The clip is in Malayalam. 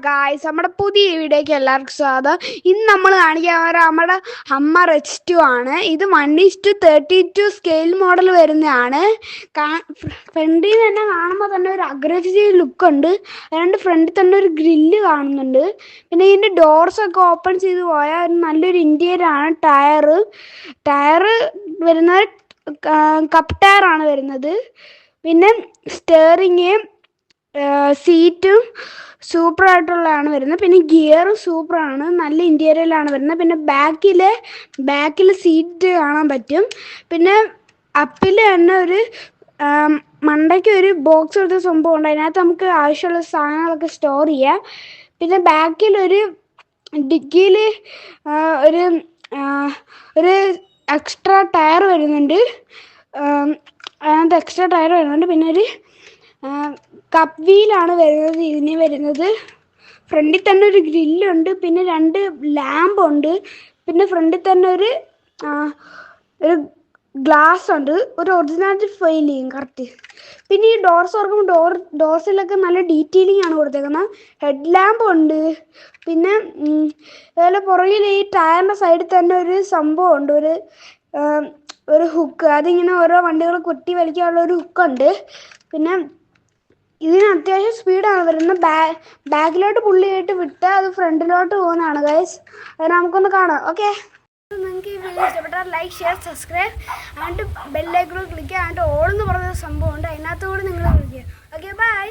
ഗായ്സ്, നമ്മുടെ പുതിയ വീഡിയോയ്ക്ക് എല്ലാവർക്കും സ്വാഗതം. ഇന്ന് നമ്മൾ കാണിക്കാൻ നമ്മുടെ ഹമ്മർ H2 ആണ്. ഇത് 1:32 സ്കെയിൽ മോഡൽ വരുന്നതാണ്. ഫ്രണ്ടിൽ നിന്ന് തന്നെ കാണുമ്പോൾ തന്നെ ഒരു അഗ്രസീവ് ലുക്ക് ഉണ്ട്. അതുകൊണ്ട് ഫ്രണ്ടിൽ തന്നെ ഒരു ഗ്രില്ല് കാണുന്നുണ്ട്. പിന്നെ ഇതിൻ്റെ ഡോർസൊക്കെ ഓപ്പൺ ചെയ്ത് പോയാൽ ഒരു നല്ലൊരു ഇൻറ്റീരിയറാണ്. ടയർ വരുന്നത് കപ്പ് ടയറാണ് വരുന്നത്. പിന്നെ സ്റ്റെയറിങ്, സീറ്റും സൂപ്പറായിട്ടുള്ളതാണ് വരുന്നത്. പിന്നെ ഗിയറും സൂപ്പറാണ്, നല്ല ഇൻറ്റീരിയറിലാണ് വരുന്നത്. പിന്നെ ബാക്കിൽ സീറ്റ് കാണാൻ പറ്റും. പിന്നെ അപ്പിൽ തന്നെ ഒരു മണ്ടയ്ക്ക് ഒരു ബോക്സ് എടുത്ത സംഭവം ഉണ്ട്. അതിനകത്ത് നമുക്ക് ആവശ്യമുള്ള സാധനങ്ങളൊക്കെ സ്റ്റോർ ചെയ്യാം. പിന്നെ ബാക്കിലൊരു ഡിക്കിയിൽ ഒരു എക്സ്ട്രാ ടയർ വരുന്നുണ്ട്. പിന്നെ ഒരു കപ്പ് വീലാണ് വരുന്നത്. ഫ്രണ്ടിൽ തന്നെ ഒരു ഗ്രില്ലുണ്ട്. പിന്നെ 2 ലാമ്പുണ്ട്. പിന്നെ ഫ്രണ്ടിൽ തന്നെ ഒരു ഗ്ലാസ് ഉണ്ട്. ഒരു ഒറിജിനാലിറ്റി ഫീൽ ചെയ്യും കറക്റ്റ്. പിന്നെ ഈ ഡോർസ് തുറക്കുമ്പോൾ ഡോർസിലൊക്കെ നല്ല ഡീറ്റെയിലിംഗ് ആണ് കൊടുത്തേക്കുന്നത്. ഹെഡ് ലാമ്പ് ഉണ്ട്. പിന്നെ അതുപോലെ പുറകിൽ ഈ ടയറിൻ്റെ സൈഡിൽ തന്നെ ഒരു സംഭവം ഉണ്ട്, ഒരു ഹുക്ക്. അതിങ്ങനെ ഓരോ വണ്ടികൾ കുത്തി വലിക്കാനുള്ള ഒരു ഹുക്കുണ്ട്. പിന്നെ ഇതിന് അത്യാവശ്യം സ്പീഡാണ് വരുന്നത്. ബാക്കിലോട്ട് പുള്ളിയായിട്ട് വിട്ട് അത് ഫ്രണ്ടിലോട്ട് പോകുന്നതാണ് ഗൈസ്. അത് നമുക്കൊന്ന് കാണാം. ഓക്കെ, നിങ്ങൾക്ക് ഈ വീഡിയോ ഇഷ്ടപ്പെട്ടാൽ ലൈക്ക്, ഷെയർ, സബ്സ്ക്രൈബ്, എന്നിട്ട് ബെല്ലൈക്കൺ ക്ലിക്ക് ചെയ്യാൻ ഓളെന്ന് പറഞ്ഞ സംഭവമുണ്ട്. അതിനകത്തുകൂടി നിങ്ങൾ ക്ലിക്ക് ചെയ്യുക. Okay, by.